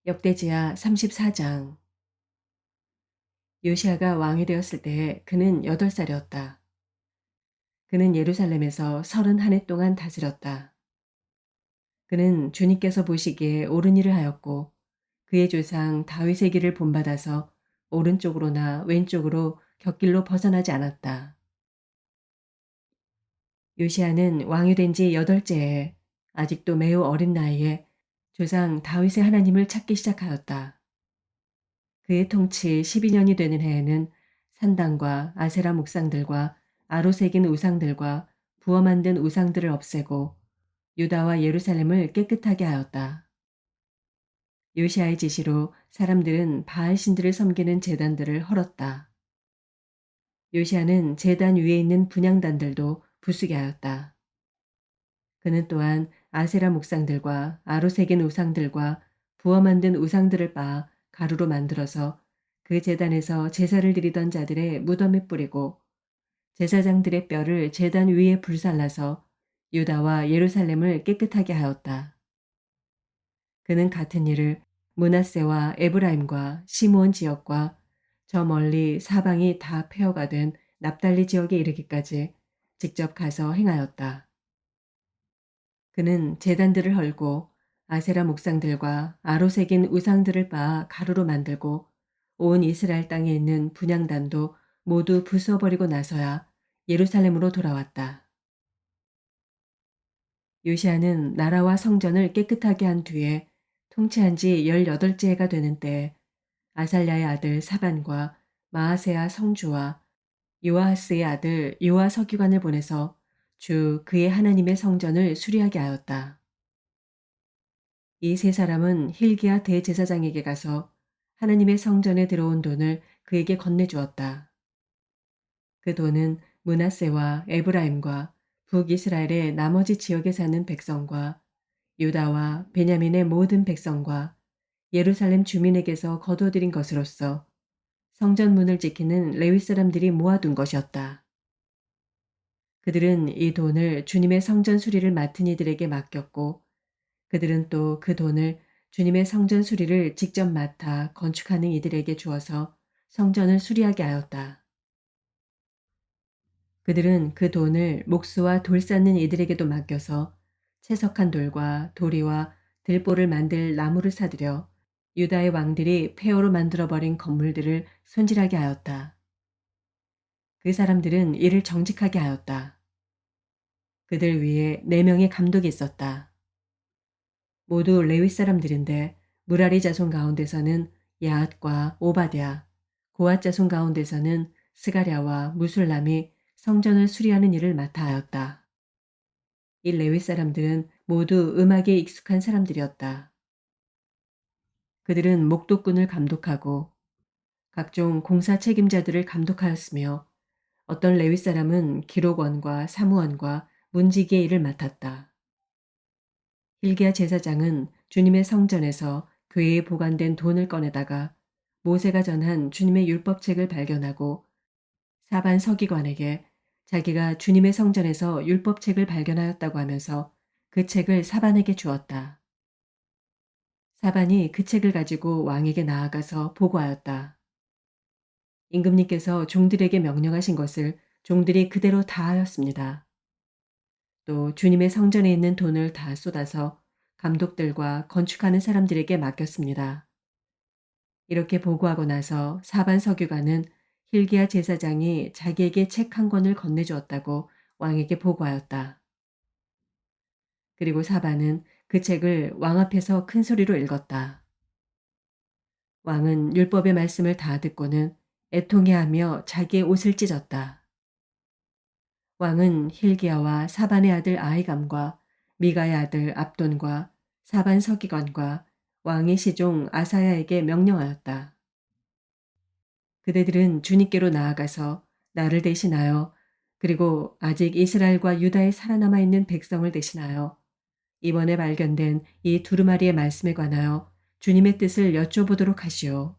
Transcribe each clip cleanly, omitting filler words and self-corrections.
역대지하 34장. 요시아가 왕이 되었을 때 그는 8살이었다. 그는 예루살렘에서 31해 동안 다스렸다. 그는 주님께서 보시기에 옳은 일을 하였고 그의 조상 다윗의 길을 본받아서 오른쪽으로나 왼쪽으로 곁길로 벗어나지 않았다. 요시아는 왕이 된 지 8째에 아직도 매우 어린 나이에 조상 다윗의 하나님을 찾기 시작하였다. 그의 통치 12년이 되는 해에는 산당과 아세라 묵상들과 아로새긴 우상들과 부어 만든 우상들을 없애고 유다와 예루살렘을 깨끗하게 하였다. 요시아의 지시로 사람들은 바알 신들을 섬기는 제단들을 헐었다. 요시아는 제단 위에 있는 분향단들도 부수게 하였다. 그는 또한 아세라 묵상들과 아로새긴 우상들과 부어 만든 우상들을 빻아 가루로 만들어서 그 제단에서 제사를 드리던 자들의 무덤에 뿌리고 제사장들의 뼈를 제단 위에 불살라서 유다와 예루살렘을 깨끗하게 하였다. 그는 같은 일을 므낫세와 에브라임과 시므온 지역과 저 멀리 사방이 다 폐허가 된 납달리 지역에 이르기까지 직접 가서 행하였다. 그는 제단들을 헐고 아세라 목상들과 아로새긴 우상들을 빻아 가루로 만들고 온 이스라엘 땅에 있는 분향단도 모두 부숴버리고 나서야 예루살렘으로 돌아왔다. 요시아는 나라와 성전을 깨끗하게 한 뒤에 통치한 지 18째 해가 되는 때에 아살랴의 아들 사반과 마아세야 성주와 요아하스의 아들 요아 서기관을 보내서 주 그의 하나님의 성전을 수리하게 하였다. 이 세 사람은 힐기야 대제사장에게 가서 하나님의 성전에 들어온 돈을 그에게 건네주었다. 그 돈은 므낫세와 에브라임과 북이스라엘의 나머지 지역에 사는 백성과 유다와 베냐민의 모든 백성과 예루살렘 주민에게서 거둬들인 것으로서 성전 문을 지키는 레위 사람들이 모아둔 것이었다. 그들은 이 돈을 주님의 성전 수리를 맡은 이들에게 맡겼고 그들은 또 그 돈을 주님의 성전 수리를 직접 맡아 건축하는 이들에게 주어서 성전을 수리하게 하였다. 그들은 그 돈을 목수와 돌 쌓는 이들에게도 맡겨서 채석한 돌과 도리와 들보를 만들 나무를 사들여 유다의 왕들이 폐허로 만들어버린 건물들을 손질하게 하였다. 그 사람들은 이를 정직하게 하였다. 그들 위에 4명의 감독이 있었다. 모두 레위 사람들인데 무라리 자손 가운데서는 야앗과 오바댜, 고앗 자손 가운데서는 스가랴와 무술람이 성전을 수리하는 일을 맡아 하였다. 이 레위 사람들은 모두 음악에 익숙한 사람들이었다. 그들은 목독꾼을 감독하고 각종 공사 책임자들을 감독하였으며 어떤 레위 사람은 기록원과 사무원과 문지기의 일을 맡았다. hil기야 제사장은 주님의 성전에서 궤에 보관된 돈을 꺼내다가 모세가 전한 주님의 율법책을 발견하고 사반 서기관에게 자기가 주님의 성전에서 율법책을 발견하였다고 하면서 그 책을 사반에게 주었다. 사반이 그 책을 가지고 왕에게 나아가서 보고하였다. 임금님께서 종들에게 명령하신 것을 종들이 그대로 다 하였습니다. 또 주님의 성전에 있는 돈을 다 쏟아서 감독들과 건축하는 사람들에게 맡겼습니다. 이렇게 보고하고 나서 사반 서기관은 hil기야 제사장이 자기에게 책 한 권을 건네주었다고 왕에게 보고하였다. 그리고 사반은 그 책을 왕 앞에서 큰 소리로 읽었다. 왕은 율법의 말씀을 다 듣고는 애통해하며 자기의 옷을 찢었다. 왕은 hil기야와 사반의 아들 아히감과 미가의 아들 압돈과 사반 서기관과 왕의 시종 아사야에게 명령하였다. 그대들은 주님께로 나아가서 나를 대신하여 그리고 아직 이스라엘과 유다에 살아남아 있는 백성을 대신하여 이번에 발견된 이 두루마리의 말씀에 관하여 주님의 뜻을 여쭤보도록 하시오.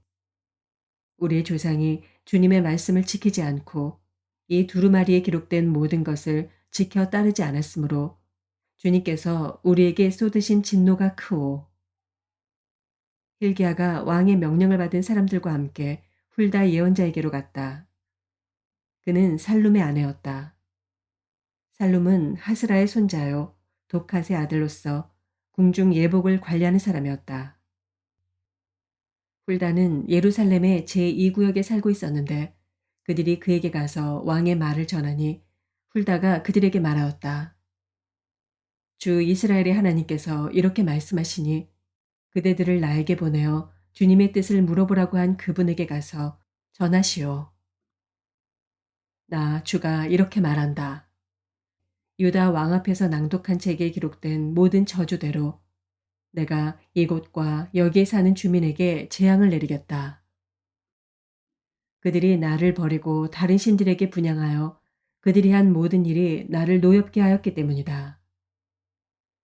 우리의 조상이 주님의 말씀을 지키지 않고 이 두루마리에 기록된 모든 것을 지켜 따르지 않았으므로 주님께서 우리에게 쏟으신 진노가 크오. hil기야가 왕의 명령을 받은 사람들과 함께 훌다 예언자에게로 갔다. 그는 살룸의 아내였다. 살룸은 하스라의 손자요 독핫의 아들로서 궁중 예복을 관리하는 사람이었다. 훌다는 예루살렘의 제2구역에 살고 있었는데 그들이 그에게 가서 왕의 말을 전하니 훌다가 그들에게 말하였다. 주 이스라엘의 하나님께서 이렇게 말씀하시니 그대들을 나에게 보내어 주님의 뜻을 물어보라고 한 그분에게 가서 전하시오. 나 주가 이렇게 말한다. 유다 왕 앞에서 낭독한 책에 기록된 모든 저주대로 내가 이곳과 여기에 사는 주민에게 재앙을 내리겠다. 그들이 나를 버리고 다른 신들에게 분향하여 그들이 한 모든 일이 나를 노엽게 하였기 때문이다.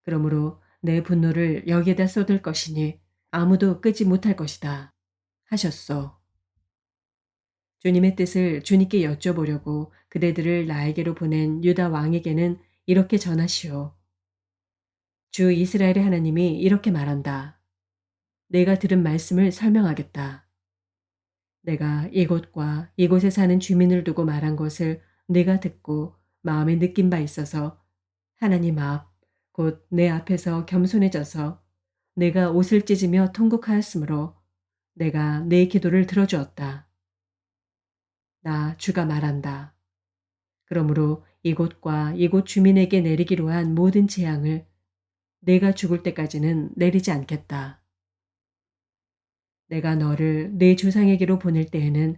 그러므로 내 분노를 여기에다 쏟을 것이니 아무도 끄지 못할 것이다. 하셨소. 주님의 뜻을 주님께 여쭤보려고 그대들을 나에게로 보낸 유다 왕에게는 이렇게 전하시오. 주 이스라엘의 하나님이 이렇게 말한다. 내가 들은 말씀을 설명하겠다. 내가 이곳과 이곳에 사는 주민을 두고 말한 것을 내가 듣고 마음에 느낀 바 있어서 하나님 앞, 곧 내 앞에서 겸손해져서 내가 옷을 찢으며 통곡하였으므로 내가 내 기도를 들어주었다. 나 주가 말한다. 그러므로 이곳과 이곳 주민에게 내리기로 한 모든 재앙을 내가 죽을 때까지는 내리지 않겠다. 내가 너를 내 조상에게로 보낼 때에는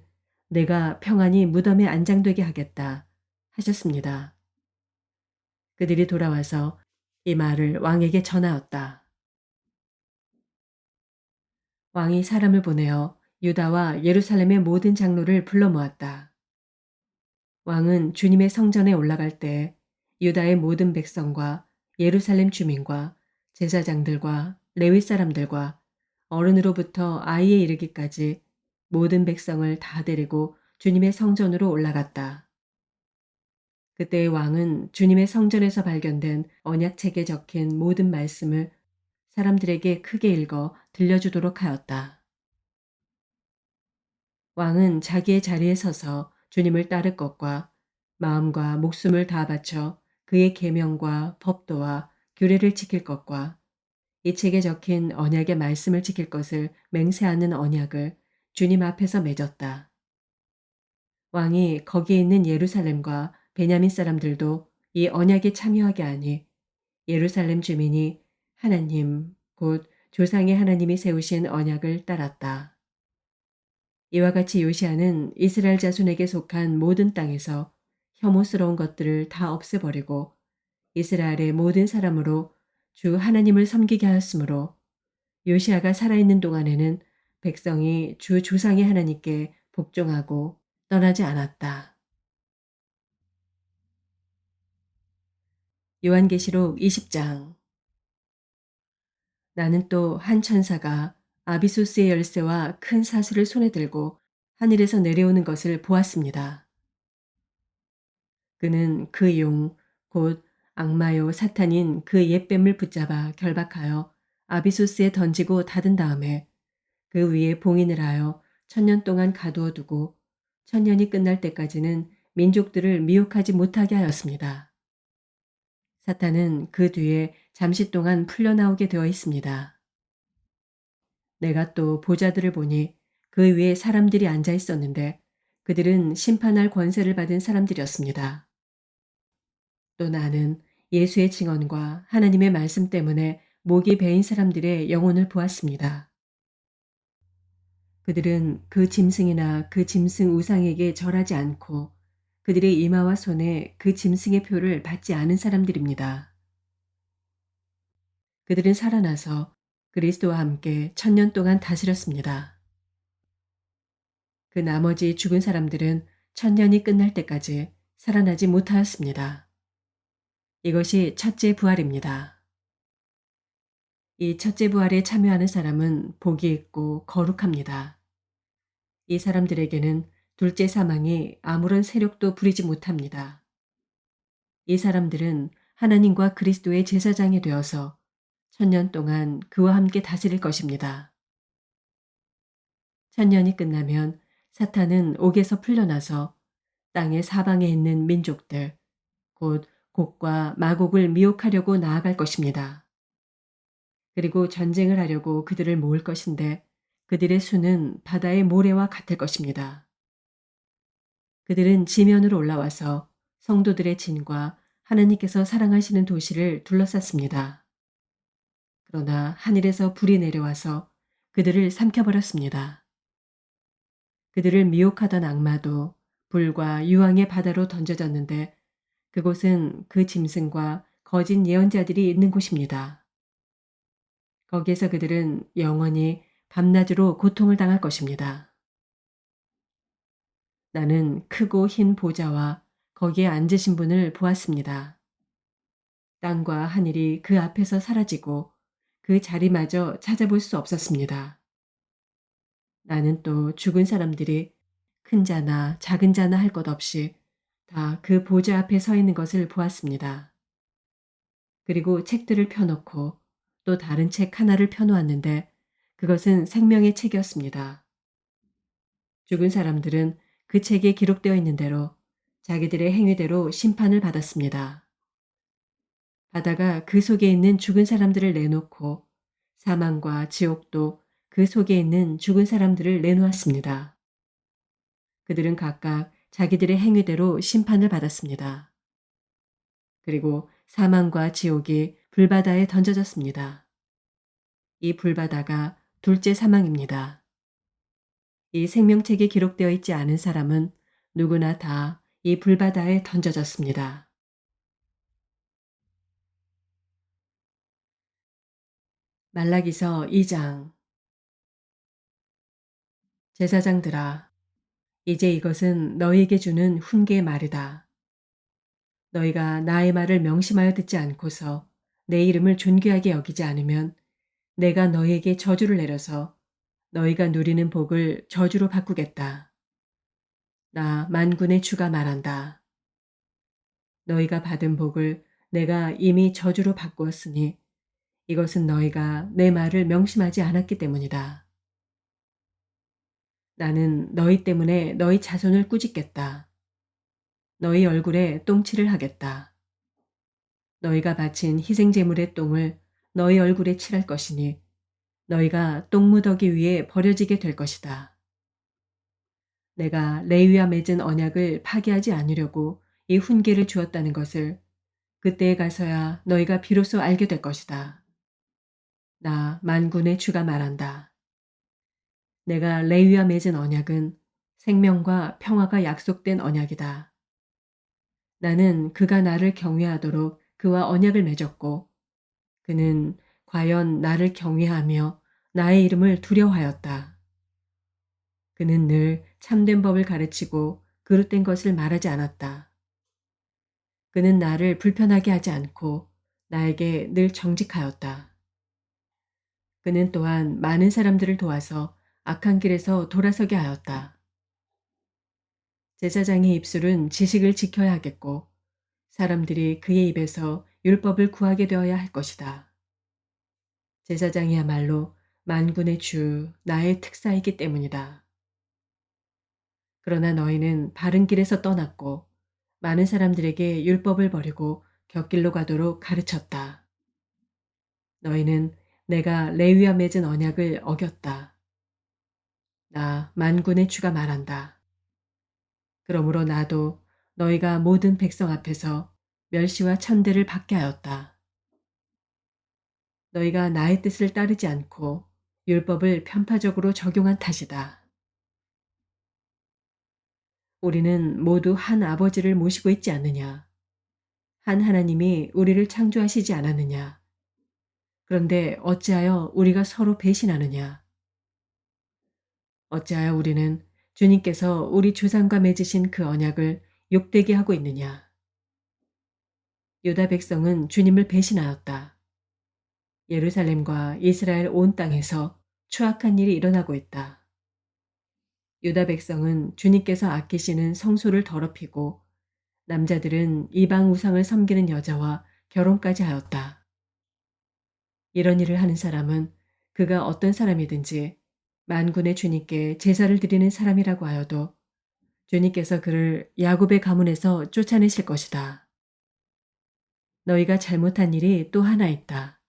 내가 평안히 무덤에 안장되게 하겠다. 하셨습니다. 그들이 돌아와서 이 말을 왕에게 전하였다. 왕이 사람을 보내어 유다와 예루살렘의 모든 장로를 불러 모았다. 왕은 주님의 성전에 올라갈 때 유다의 모든 백성과 예루살렘 주민과 제사장들과 레위 사람들과 어른으로부터 아이에 이르기까지 모든 백성을 다 데리고 주님의 성전으로 올라갔다. 그때 왕은 주님의 성전에서 발견된 언약책에 적힌 모든 말씀을 사람들에게 크게 읽어 들려주도록 하였다. 왕은 자기의 자리에 서서 주님을 따를 것과 마음과 목숨을 다 바쳐 그의 계명과 법도와 규례를 지킬 것과 이 책에 적힌 언약의 말씀을 지킬 것을 맹세하는 언약을 주님 앞에서 맺었다. 왕이 거기에 있는 예루살렘과 베냐민 사람들도 이 언약에 참여하게 하니 예루살렘 주민이 하나님 곧 조상의 하나님이 세우신 언약을 따랐다. 이와 같이 요시아는 이스라엘 자손에게 속한 모든 땅에서 혐오스러운 것들을 다 없애버리고 이스라엘의 모든 사람으로 주 하나님을 섬기게 하였으므로 요시아가 살아있는 동안에는 백성이 주 조상의 하나님께 복종하고 떠나지 않았다. 요한계시록 20장. 나는 또 한 천사가 아비소스의 열쇠와 큰 사슬을 손에 들고 하늘에서 내려오는 것을 보았습니다. 그는 그 용, 곧 악마요 사탄인 그 옛뱀을 붙잡아 결박하여 아비소스에 던지고 닫은 다음에 그 위에 봉인을 하여 1000년 동안 가두어 두고 1000년이 끝날 때까지는 민족들을 미혹하지 못하게 하였습니다. 사탄은 그 뒤에 잠시 동안 풀려나오게 되어 있습니다. 내가 또 보좌들을 보니 그 위에 사람들이 앉아 있었는데 그들은 심판할 권세를 받은 사람들이었습니다. 또 나는 예수의 증언과 하나님의 말씀 때문에 목이 베인 사람들의 영혼을 보았습니다. 그들은 그 짐승이나 그 짐승 우상에게 절하지 않고 그들의 이마와 손에 그 짐승의 표를 받지 않은 사람들입니다. 그들은 살아나서 그리스도와 함께 1000년 동안 다스렸습니다. 그 나머지 죽은 사람들은 1000년이 끝날 때까지 살아나지 못하였습니다. 이것이 첫째 부활입니다. 이 첫째 부활에 참여하는 사람은 복이 있고 거룩합니다. 이 사람들에게는 둘째 사망이 아무런 세력도 부리지 못합니다. 이 사람들은 하나님과 그리스도의 제사장이 되어서 1000년 동안 그와 함께 다스릴 것입니다. 천년이 끝나면 사탄은 옥에서 풀려나서 땅의 사방에 있는 민족들, 곧 곡과 마곡을 미혹하려고 나아갈 것입니다. 그리고 전쟁을 하려고 그들을 모을 것인데 그들의 수는 바다의 모래와 같을 것입니다. 그들은 지면으로 올라와서 성도들의 진과 하나님께서 사랑하시는 도시를 둘러쌌습니다. 그러나 하늘에서 불이 내려와서 그들을 삼켜버렸습니다. 그들을 미혹하던 악마도 불과 유황의 바다로 던져졌는데 그곳은 그 짐승과 거짓 예언자들이 있는 곳입니다. 거기에서 그들은 영원히 밤낮으로 고통을 당할 것입니다. 나는 크고 흰 보좌와 거기에 앉으신 분을 보았습니다. 땅과 하늘이 그 앞에서 사라지고 그 자리마저 찾아볼 수 없었습니다. 나는 또 죽은 사람들이 큰 자나 작은 자나 할 것 없이 다 그 보좌 앞에 서 있는 것을 보았습니다. 그리고 책들을 펴놓고 또 다른 책 하나를 펴놓았는데 그것은 생명의 책이었습니다. 죽은 사람들은 그 책에 기록되어 있는 대로 자기들의 행위대로 심판을 받았습니다. 바다가 그 속에 있는 죽은 사람들을 내놓고 사망과 지옥도 그 속에 있는 죽은 사람들을 내놓았습니다. 그들은 각각 자기들의 행위대로 심판을 받았습니다. 그리고 사망과 지옥이 불바다에 던져졌습니다. 이 불바다가 둘째 사망입니다. 이 생명책에 기록되어 있지 않은 사람은 누구나 다 이 불바다에 던져졌습니다. 말라기서 2장. 제사장들아, 이제 이것은 너희에게 주는 훈계의 말이다. 너희가 나의 말을 명심하여 듣지 않고서 내 이름을 존귀하게 여기지 않으면 내가 너희에게 저주를 내려서 너희가 누리는 복을 저주로 바꾸겠다. 나 만군의 주가 말한다. 너희가 받은 복을 내가 이미 저주로 바꾸었으니 이것은 너희가 내 말을 명심하지 않았기 때문이다. 나는 너희 때문에 너희 자손을 꾸짖겠다. 너희 얼굴에 똥칠을 하겠다. 너희가 바친 희생제물의 똥을 너희 얼굴에 칠할 것이니 너희가 똥무더기 위에 버려지게 될 것이다. 내가 레위와 맺은 언약을 파기하지 않으려고 이 훈계를 주었다는 것을 그때에 가서야 너희가 비로소 알게 될 것이다. 나 만군의 주가 말한다. 내가 레위와 맺은 언약은 생명과 평화가 약속된 언약이다. 나는 그가 나를 경외하도록 그와 언약을 맺었고 그는 과연 나를 경외하며 나의 이름을 두려워하였다. 그는 늘 참된 법을 가르치고 그릇된 것을 말하지 않았다. 그는 나를 불편하게 하지 않고 나에게 늘 정직하였다. 그는 또한 많은 사람들을 도와서 악한 길에서 돌아서게 하였다. 제사장의 입술은 지식을 지켜야 하겠고 사람들이 그의 입에서 율법을 구하게 되어야 할 것이다. 제사장이야말로 만군의 주 나의 특사이기 때문이다. 그러나 너희는 바른 길에서 떠났고 많은 사람들에게 율법을 버리고 곁길로 가도록 가르쳤다. 너희는 내가 레위와 맺은 언약을 어겼다. 나 만군의 주가 말한다. 그러므로 나도 너희가 모든 백성 앞에서 멸시와 천대를 받게 하였다. 너희가 나의 뜻을 따르지 않고 율법을 편파적으로 적용한 탓이다. 우리는 모두 한 아버지를 모시고 있지 않느냐. 한 하나님이 우리를 창조하시지 않았느냐. 그런데 어찌하여 우리가 서로 배신하느냐. 어찌하여 우리는 주님께서 우리 조상과 맺으신 그 언약을 욕되게 하고 있느냐. 유다 백성은 주님을 배신하였다. 예루살렘과 이스라엘 온 땅에서 추악한 일이 일어나고 있다. 유다 백성은 주님께서 아끼시는 성소를 더럽히고 남자들은 이방 우상을 섬기는 여자와 결혼까지 하였다. 이런 일을 하는 사람은 그가 어떤 사람이든지 만군의 주님께 제사를 드리는 사람이라고 하여도 주님께서 그를 야곱의 가문에서 쫓아내실 것이다. 너희가 잘못한 일이 또 하나 있다.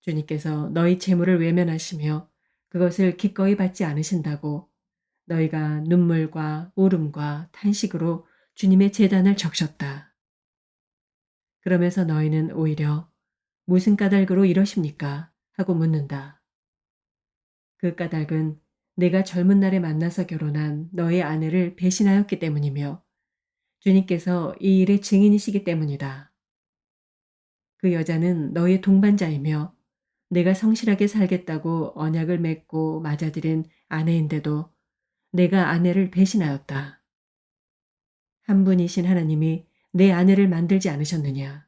주님께서 너희 재물을 외면하시며 그것을 기꺼이 받지 않으신다고 너희가 눈물과 울음과 탄식으로 주님의 제단을 적셨다. 그러면서 너희는 오히려 무슨 까닭으로 이러십니까? 하고 묻는다. 그 까닭은 내가 젊은 날에 만나서 결혼한 너의 아내를 배신하였기 때문이며 주님께서 이 일의 증인이시기 때문이다. 그 여자는 너의 동반자이며 내가 성실하게 살겠다고 언약을 맺고 맞아들인 아내인데도 내가 아내를 배신하였다. 한 분이신 하나님이 내 아내를 만들지 않으셨느냐?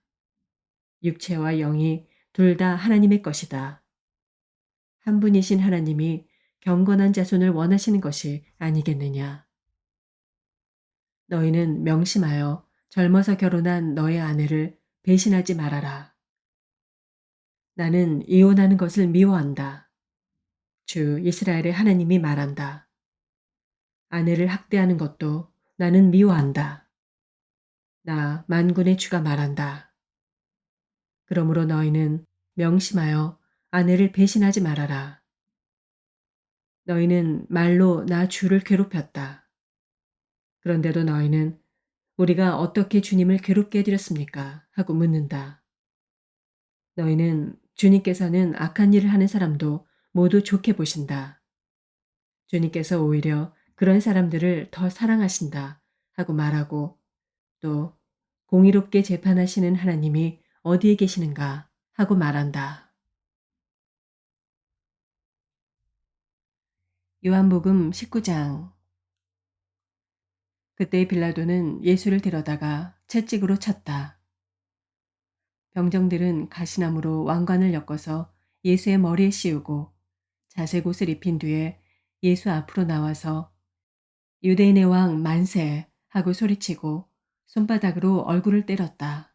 육체와 영이 둘 다 하나님의 것이다. 한 분이신 하나님이 경건한 자손을 원하시는 것이 아니겠느냐? 너희는 명심하여 젊어서 결혼한 너의 아내를 배신하지 말아라. 나는 이혼하는 것을 미워한다. 주 이스라엘의 하나님이 말한다. 아내를 학대하는 것도 나는 미워한다. 나 만군의 주가 말한다. 그러므로 너희는 명심하여 아내를 배신하지 말아라. 너희는 말로 나 주를 괴롭혔다. 그런데도 너희는 우리가 어떻게 주님을 괴롭게 해드렸습니까? 하고 묻는다. 너희는 주님께서는 악한 일을 하는 사람도 모두 좋게 보신다. 주님께서 오히려 그런 사람들을 더 사랑하신다 하고 말하고 또 공의롭게 재판하시는 하나님이 어디에 계시는가 하고 말한다. 요한복음 19장. 그때 빌라도는 예수를 데려다가 채찍으로 쳤다. 병정들은 가시나무로 왕관을 엮어서 예수의 머리에 씌우고 자색 옷을 입힌 뒤에 예수 앞으로 나와서 유대인의 왕 만세 하고 소리치고 손바닥으로 얼굴을 때렸다.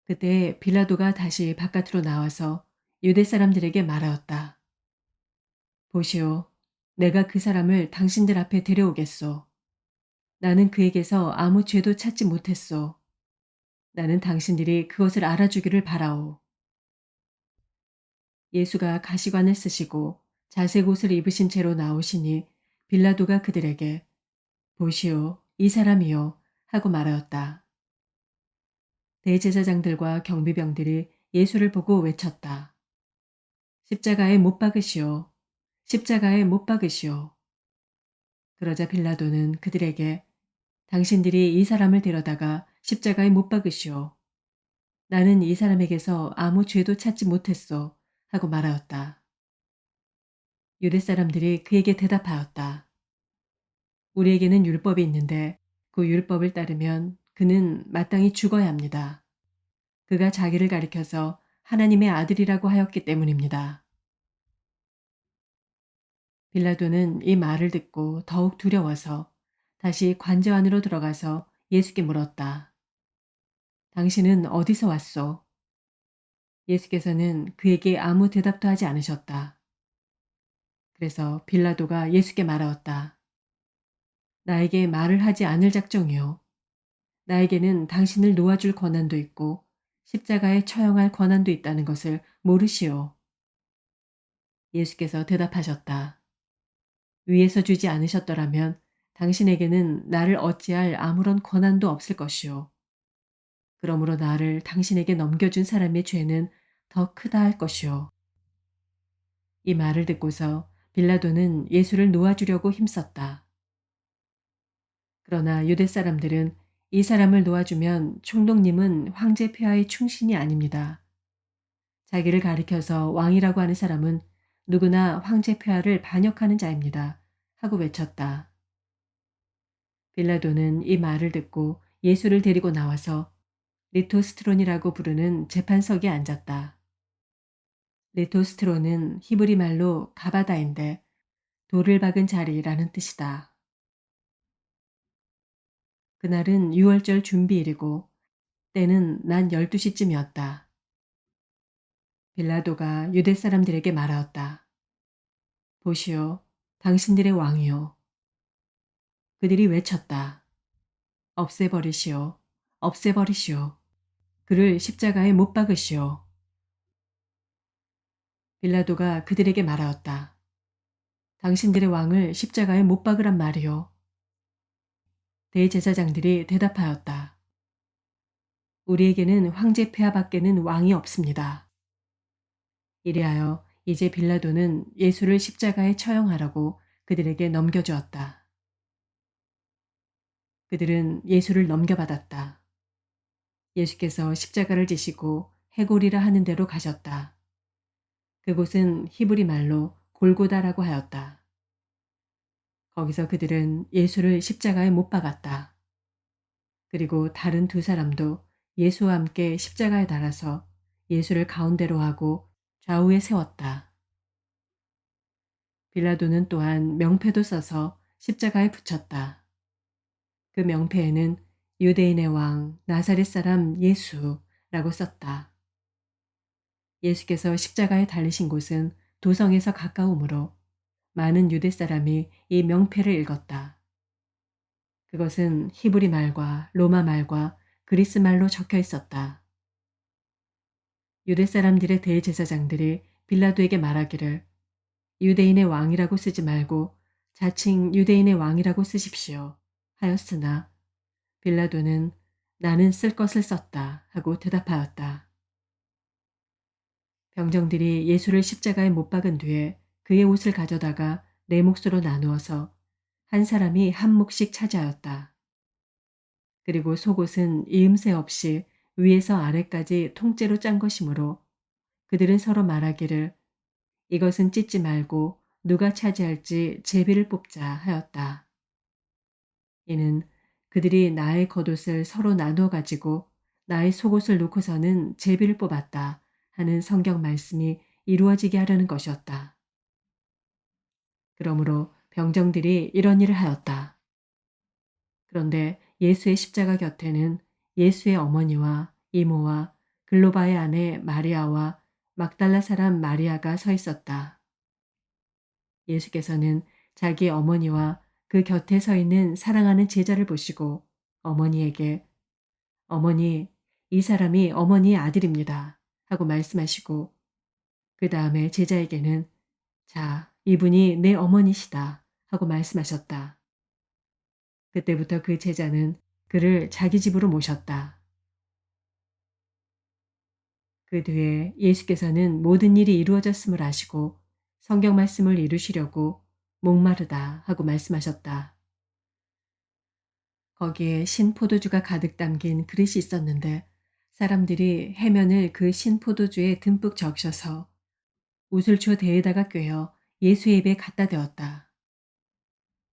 그때 빌라도가 다시 바깥으로 나와서 유대 사람들에게 말하였다. 보시오, 내가 그 사람을 당신들 앞에 데려오겠소. 나는 그에게서 아무 죄도 찾지 못했소. 나는 당신들이 그것을 알아주기를 바라오. 예수가 가시관을 쓰시고 자색 옷을 입으신 채로 나오시니 빌라도가 그들에게 보시오, 이 사람이요 하고 말하였다. 대제사장들과 경비병들이 예수를 보고 외쳤다. 십자가에 못 박으시오. 십자가에 못 박으시오. 그러자 빌라도는 그들에게 당신들이 이 사람을 데려다가 십자가에 못 박으시오. 나는 이 사람에게서 아무 죄도 찾지 못했소. 하고 말하였다. 유대 사람들이 그에게 대답하였다. 우리에게는 율법이 있는데 그 율법을 따르면 그는 마땅히 죽어야 합니다. 그가 자기를 가리켜서 하나님의 아들이라고 하였기 때문입니다. 빌라도는 이 말을 듣고 더욱 두려워서 다시 관저 안으로 들어가서 예수께 물었다. 당신은 어디서 왔소? 예수께서는 그에게 아무 대답도 하지 않으셨다. 그래서 빌라도가 예수께 말하였다. 나에게 말을 하지 않을 작정이요. 나에게는 당신을 놓아줄 권한도 있고 십자가에 처형할 권한도 있다는 것을 모르시오. 예수께서 대답하셨다. 위에서 주지 않으셨더라면 당신에게는 나를 어찌할 아무런 권한도 없을 것이오. 그러므로 나를 당신에게 넘겨준 사람의 죄는 더 크다 할 것이오. 이 말을 듣고서 빌라도는 예수를 놓아주려고 힘썼다. 그러나 유대 사람들은 이 사람을 놓아주면 총독님은 황제 폐하의 충신이 아닙니다. 자기를 가리켜서 왕이라고 하는 사람은 누구나 황제 폐하를 반역하는 자입니다. 하고 외쳤다. 빌라도는 이 말을 듣고 예수를 데리고 나와서 리토스트론이라고 부르는 재판석에 앉았다. 리토스트론은 히브리 말로 가바다인데 돌을 박은 자리라는 뜻이다. 그날은 6월절 준비일이고 때는 낮 12시쯤이었다. 빌라도가 유대 사람들에게 말하였다. 보시오, 당신들의 왕이요. 그들이 외쳤다. 없애버리시오. 없애버리시오. 그를 십자가에 못 박으시오. 빌라도가 그들에게 말하였다. 당신들의 왕을 십자가에 못 박으란 말이요. 대제사장들이 대답하였다. 우리에게는 황제 폐하밖에는 왕이 없습니다. 이리하여 이제 빌라도는 예수를 십자가에 처형하라고 그들에게 넘겨주었다. 그들은 예수를 넘겨받았다. 예수께서 십자가를 지시고 해골이라 하는 데로 가셨다. 그곳은 히브리 말로 골고다라고 하였다. 거기서 그들은 예수를 십자가에 못 박았다. 그리고 다른 두 사람도 예수와 함께 십자가에 달아서 예수를 가운데로 하고 좌우에 세웠다. 빌라도는 또한 명패도 써서 십자가에 붙였다. 그 명패에는 유대인의 왕 나사렛 사람 예수라고 썼다. 예수께서 십자가에 달리신 곳은 도성에서 가까우므로 많은 유대 사람이 이 명패를 읽었다. 그것은 히브리 말과 로마 말과 그리스 말로 적혀 있었다. 유대 사람들의 대제사장들이 빌라도에게 말하기를 유대인의 왕이라고 쓰지 말고 자칭 유대인의 왕이라고 쓰십시오 하였으나 빌라도는 나는 쓸 것을 썼다 하고 대답하였다. 병정들이 예수를 십자가에 못 박은 뒤에 그의 옷을 가져다가 네 몫으로 나누어서 한 사람이 한 몫씩 차지하였다. 그리고 속옷은 이음새 없이 위에서 아래까지 통째로 짠 것이므로 그들은 서로 말하기를 이것은 찢지 말고 누가 차지할지 제비를 뽑자 하였다. 이는 그들이 나의 겉옷을 서로 나누어 가지고 나의 속옷을 놓고서는 제비를 뽑았다 하는 성경 말씀이 이루어지게 하려는 것이었다. 그러므로 병정들이 이런 일을 하였다. 그런데 예수의 십자가 곁에는 예수의 어머니와 이모와 글로바의 아내 마리아와 막달라 사람 마리아가 서 있었다. 예수께서는 자기 어머니와 그 곁에 서 있는 사랑하는 제자를 보시고 어머니에게 어머니, 이 사람이 어머니의 아들입니다 하고 말씀하시고 그 다음에 제자에게는 자, 이분이 내 어머니시다 하고 말씀하셨다. 그때부터 그 제자는 그를 자기 집으로 모셨다. 그 뒤에 예수께서는 모든 일이 이루어졌음을 아시고 성경 말씀을 이루시려고 목마르다 하고 말씀하셨다. 거기에 신 포도주가 가득 담긴 그릇이 있었는데 사람들이 해면을 그 신 포도주에 듬뿍 적셔서 우슬초 대에다가 꿰어 예수의 입에 갖다 대었다.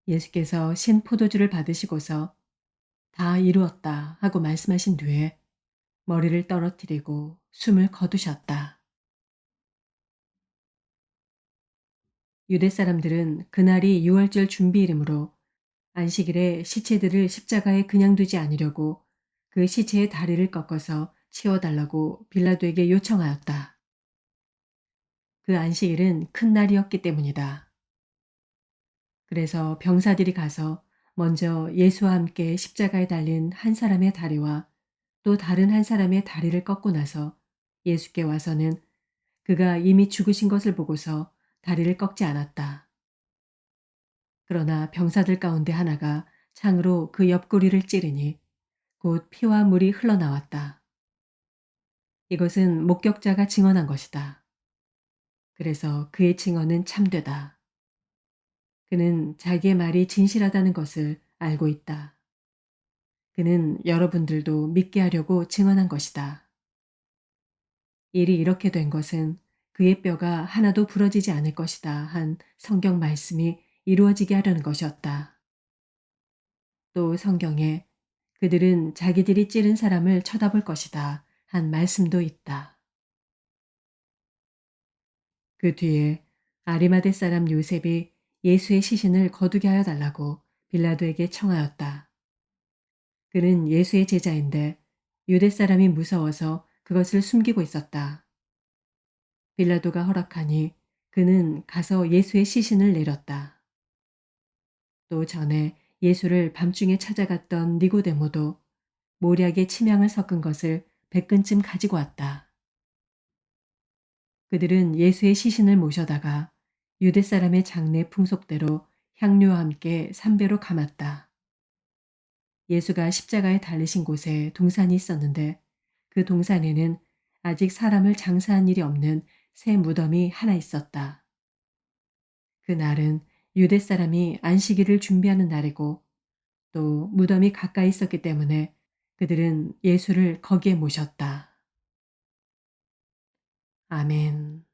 예수께서 신 포도주를 받으시고서 다 이루었다 하고 말씀하신 뒤에 머리를 떨어뜨리고 숨을 거두셨다. 유대 사람들은 그날이 유월절 준비일이므로 안식일에 시체들을 십자가에 그냥 두지 않으려고 그 시체의 다리를 꺾어서 치워달라고 빌라도에게 요청하였다. 그 안식일은 큰 날이었기 때문이다. 그래서 병사들이 가서 먼저 예수와 함께 십자가에 달린 한 사람의 다리와 또 다른 한 사람의 다리를 꺾고 나서 예수께 와서는 그가 이미 죽으신 것을 보고서 다리를 꺾지 않았다. 그러나 병사들 가운데 하나가 창으로 그 옆구리를 찌르니 곧 피와 물이 흘러나왔다. 이것은 목격자가 증언한 것이다. 그래서 그의 증언은 참되다. 그는 자기의 말이 진실하다는 것을 알고 있다. 그는 여러분들도 믿게 하려고 증언한 것이다. 일이 이렇게 된 것은 그의 뼈가 하나도 부러지지 않을 것이다 한 성경 말씀이 이루어지게 하려는 것이었다. 또 성경에 그들은 자기들이 찌른 사람을 쳐다볼 것이다 한 말씀도 있다. 그 뒤에 아리마대 사람 요셉이 예수의 시신을 거두게 하여 달라고 빌라도에게 청하였다. 그는 예수의 제자인데 유대 사람이 무서워서 그것을 숨기고 있었다. 빌라도가 허락하니 그는 가서 예수의 시신을 내렸다. 또 전에 예수를 밤중에 찾아갔던 니고데모도 모략의 침향을 섞은 것을 100근쯤 가지고 왔다. 그들은 예수의 시신을 모셔다가 유대 사람의 장례 풍속대로 향료와 함께 삼배로 감았다. 예수가 십자가에 달리신 곳에 동산이 있었는데 그 동산에는 아직 사람을 장사한 일이 없는 새 무덤이 하나 있었다. 그날은 유대 사람이 안식일을 준비하는 날이고 또 무덤이 가까이 있었기 때문에 그들은 예수를 거기에 모셨다. 아멘.